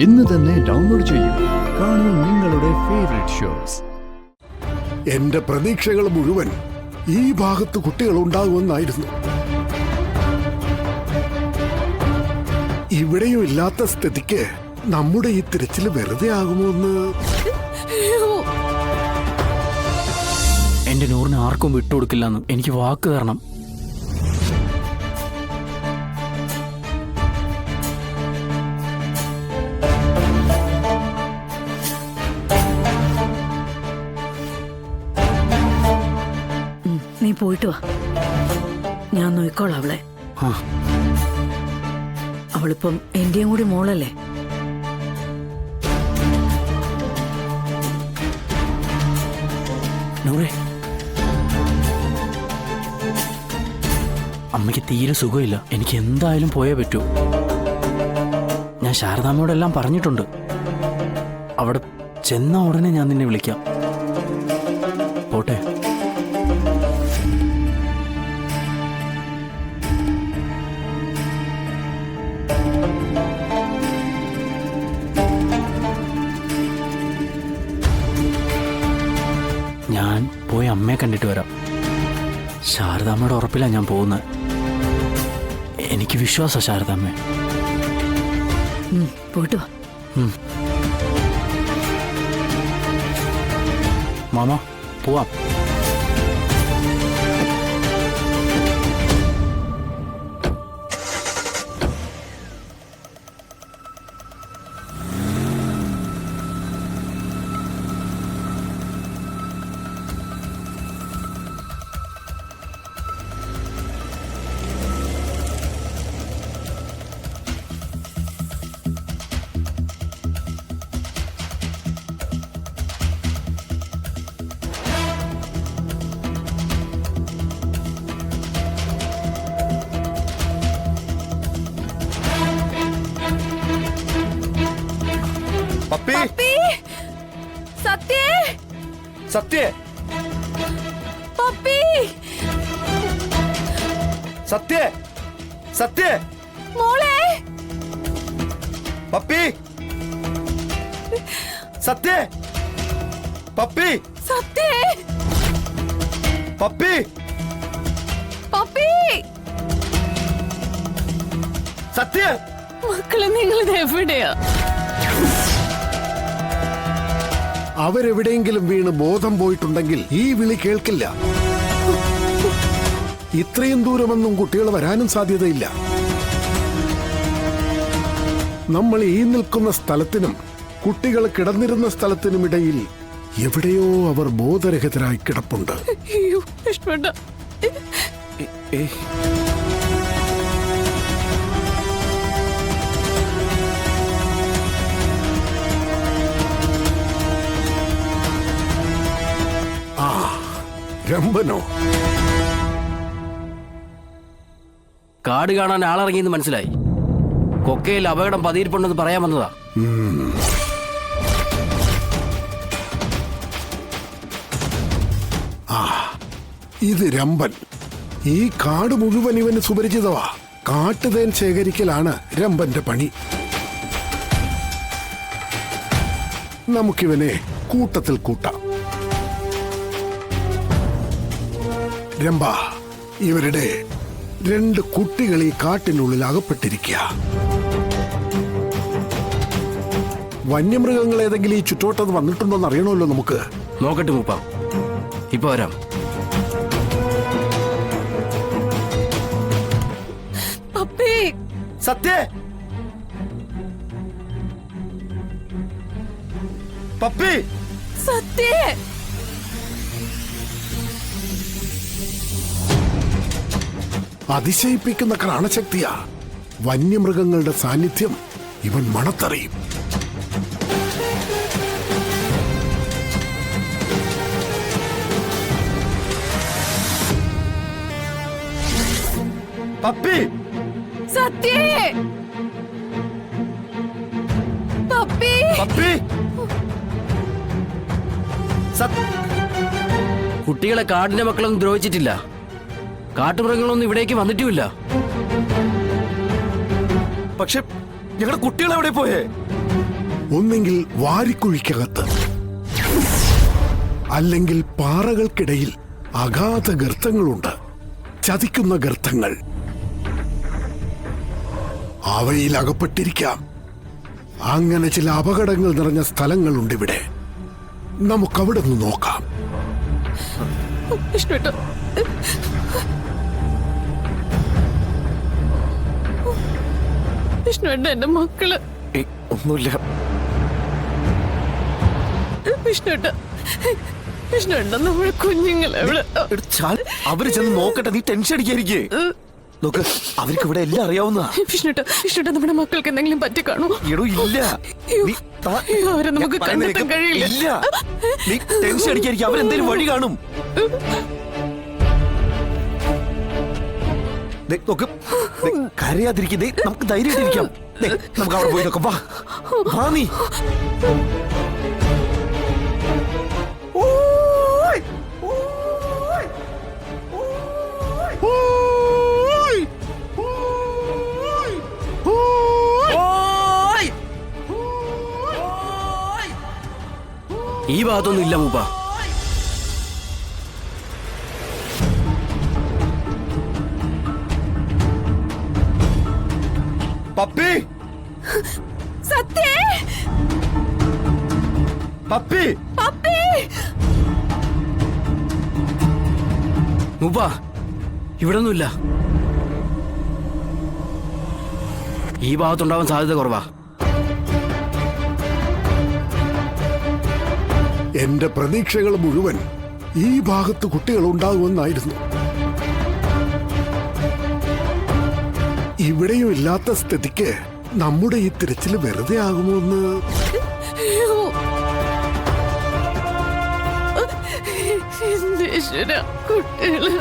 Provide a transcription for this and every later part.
ഇന്ന് തന്നെ ഡൗൺലോഡ് ചെയ്യൂ. കാണൂ നിങ്ങളുടെ ഫേവറേറ്റ് ഷോസ്. എന്റെ പ്രതീക്ഷകൾ മുഴുവൻ ഈ ഭാഗത്ത് കുട്ടികൾ ഉണ്ടാകുമെന്നായിരുന്നു. ഇവിടെയും ഇല്ലാത്ത സ്ഥിതിക്ക് നമ്മുടെ ഈ തിരച്ചിൽ വെറുതെ ആകുമോ എന്ന്. എന്റെ നൂറിന് ആർക്കും വിട്ടുകൊടുക്കില്ലെന്ന് എനിക്ക് വാക്ക് തരണം. നീ പോയിട്ട് വാ, ഞാൻ നോക്കിക്കോളാം അവളെ. അവളിപ്പം എന്റെയും കൂടി മോളല്ലേ. നൂറേ, അമ്മയ്ക്ക് തീരെ സുഖമില്ല. എനിക്ക് എന്തായാലും പോയേ പറ്റൂ. ഞാൻ ശാരദാമ്മയോടെല്ലാം പറഞ്ഞിട്ടുണ്ട്. അവിടെ ചെന്ന ഉടനെ ഞാൻ നിന്നെ വിളിക്കാം. പോട്ടെ. ഞാൻ പോയി അമ്മയെ കണ്ടിട്ട് വരാം. ശാരദാമ്മയുടെ ഉറപ്പിലാണ് ഞാൻ പോകുന്നത്. എനിക്ക് വിശ്വാസം ശാരദാമ്മ. പോയിട്ട് വാ. മാമ, പോവാം. പപ്പി, സത്യേ, സത്യേ, പപ്പി, സത്യേ, സത്യേ, മോളെ, പപ്പി, സത്യേ, പപ്പി, സത്യേ, പപ്പി, പപ്പി, സത്യേ. മക്കളെ, നിങ്ങളിത് എവിടെയാ? അവരെവിടെയെങ്കിലും വീണ് ബോധം പോയിട്ടുണ്ടെങ്കിൽ ഈ വിളി കേൾക്കില്ല. ഇത്രയും ദൂരമൊന്നും കുട്ടികൾ വരാനും സാധ്യതയില്ല. നമ്മൾ ഈ നിൽക്കുന്ന സ്ഥലത്തിനും കുട്ടികൾ കിടന്നിരുന്ന സ്ഥലത്തിനുമിടയിൽ എവിടെയോ അവർ ബോധരഹിതരായി കിടപ്പുണ്ട്. രംഭനോ? കാട് കാണാൻ ആളിറങ്ങിയെന്ന് മനസ്സിലായി. കൊക്കയിൽ അപകടം പതിയിരിപ്പുണ്ടെന്ന് പറയാൻ വന്നതാ. ഇത് രംഭൻ. ഈ കാട് മുഴുവൻ ഇവന് സുപരിചിതവാ. കാട്ടുതേൻ ശേഖരിക്കലാണ് രംഭന്റെ പണി. നമുക്കിവനെ കൂട്ടത്തിൽ കൂട്ടാം. രംഭ, ഇവരുടെ 2 കുട്ടികൾ ഈ കാട്ടിനുള്ളിൽ അകപ്പെട്ടിരിക്കുക. വന്യമൃഗങ്ങൾ ഏതെങ്കിലും ഈ ചുറ്റോട്ടത് വന്നിട്ടുണ്ടോന്ന് അറിയണമല്ലോ നമുക്ക്. നോക്കട്ടെ മൂപ്പ, ഇപ്പൊ വരാം. പപ്പി, സത്യേ, പപ്പി, സത്യേ, അതിശയിപ്പിക്കുന്ന ക്രാണശക്തിയാ. വന്യമൃഗങ്ങളുടെ സാന്നിധ്യം ഇവൻ മണത്തറിയും. പപ്പി, സത്യേ, പപ്പി, പപ്പി, കുട്ടികളെ കാടിന്റെ മക്കളൊന്നും ദ്രോഹിച്ചിട്ടില്ല. കാട്ടുമൃഗങ്ങളൊന്നും ഇവിടേക്ക് വന്നിട്ടുമില്ല. പക്ഷെ ഞങ്ങളുടെ കുട്ടികൾ എവിടെ പോയേ? ഒന്നെങ്കിൽ വാരിക്കുഴിക്കകത്ത്, അല്ലെങ്കിൽ പാറകൾക്കിടയിൽ അഗാധ ഗർത്തങ്ങളുണ്ട്, ചതിക്കുന്ന ഗർത്തങ്ങൾ. അവയിൽ അകപ്പെട്ടിരിക്കാം. അങ്ങനെ ചില അപകടങ്ങൾ നിറഞ്ഞ സ്ഥലങ്ങളുണ്ട് ഇവിടെ. നമുക്കവിടെ നിന്ന് നോക്കാം. വിഷ്ണുവേട്ടാ, വിഷ്ണുവേട്ട, എന്റെ മക്കള്. ഒന്നുമില്ല. വിഷ്ണുവേട്ട, വിഷ്ണുവേട്ട, നമ്മുടെ കുഞ്ഞുങ്ങളെ എവിടെ? അവര് ചെന്ന് നോക്കട്ടെ, നീ ടെൻഷൻ അടിക്കാതിരിക്കേ. നോക്ക്, അവർക്ക് ഇവിടെ എല്ലാം അറിയാവുന്നതാ. വിഷ്ണുവേട്ട, വിഷ്ണുവേട്ട, നമ്മുടെ മക്കൾക്ക് എന്തെങ്കിലും പറ്റി കാണുമോ? എടോ ഇല്ല. നീ അയ്യോ, അവരെ നമുക്ക് കണ്ടെത്താൻ കഴിയില്ല. ഇല്ല, നീ ടെൻഷൻ അടിക്കാതിരിക്കും. അവരെന്തേലും വഴി കാണും. ദേ, നോക്ക്, ദേ, കരയാതിരിക്കുന്നേ. നമുക്ക് ധൈര്യമായിട്ടിരിക്കാം. ദേ, നമുക്ക് അവിടെ പോയി നോക്കാം. വാ, വാ നീ. ഓയ്, ഓയ്, ഓയ്, ഓയ്, ഓയ്, ഓയ്. ഈ ഭാഗത്തൊന്നും ഇല്ല മൂപ്പ. പപ്പി, സത്യേ, പപ്പി, പപ്പി. മൂപ്പ ഇവിടെ ഒന്നുമില്ല. ഈ ഭാഗത്തുണ്ടാവാൻ സാധ്യത കുറവാ. എന്റെ പ്രതീക്ഷകൾ മുഴുവൻ ഈ ഭാഗത്ത് കുട്ടികൾ ഉണ്ടാകുമെന്നായിരുന്നു. ഇവിടെയും ഇല്ലാത്ത സ്ഥിതിക്ക് നമ്മുടെ ഈ തിരച്ചിൽ വെറുതെ ആകുമോ എന്ന്. അയ്യോ, എന്റെ ഈശ്വരാ, കുട്ടികള്.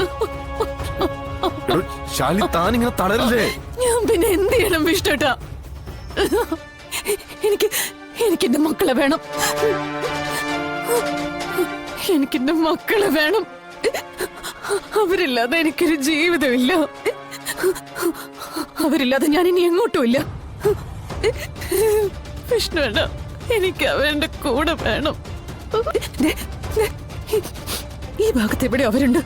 എടോ, ശാലി, താനിങ്ങനെ തളരല്ലേ? ഞാൻ പിന്നെ എന്ത് ചെയ്യണം വിഷ്ണുട്ടാ? എനിക്കെന്റെ മക്കളെ വേണം. എനിക്കെന്റെ മക്കളെ വേണം. അവരില്ലാതെ എനിക്കൊരു ജീവിതമില്ല. അവരില്ലാതെ ഞാൻ ഇനി എങ്ങോട്ടുമില്ല. വിഷ്ണുവേട്ട, എനിക്ക് അവരുടെ കൂടെ വേണം. ദേ, ദേ, ഈ ഭാഗത്ത് എവിടെ അവരുണ്ട്.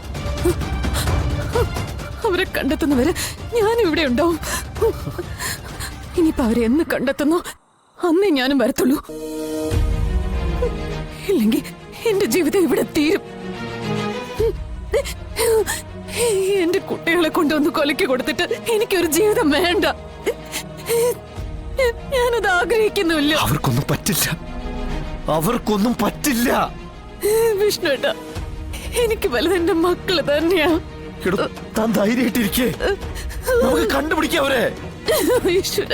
അവരെ കണ്ടെത്തുന്നവരെ ഞാൻ ഇവിടെ ഉണ്ടാവും. ഇനിയിപ്പോ അവരെ എന്ന് കണ്ടെത്തുന്നോ അന്നേ ഞാനും വരത്തുള്ളൂ. ഇല്ലെങ്കിൽ എന്റെ ജീവിതം ഇവിടെ തീരും. എന്റെ കുട്ടികളെ കൊണ്ടുവന്ന് കൊലയ്ക്ക് കൊടുത്തിട്ട് എനിക്കൊരു ജീവിതം വേണ്ട. ഞാനത് ആഗ്രഹിക്കുന്നില്ല. അവർക്കൊന്നും പറ്റില്ല. അവർക്കൊന്നും പറ്റില്ല. വിഷ്ണുവേട്ട, എനിക്ക് വലുത് എന്റെ മക്കള് തന്നെയാ. എടോ, താൻ ധൈര്യമായിട്ടിരിക്കേ. നമുക്ക് കണ്ടുപിടിക്കാം അവരെ. ഈശ്വര.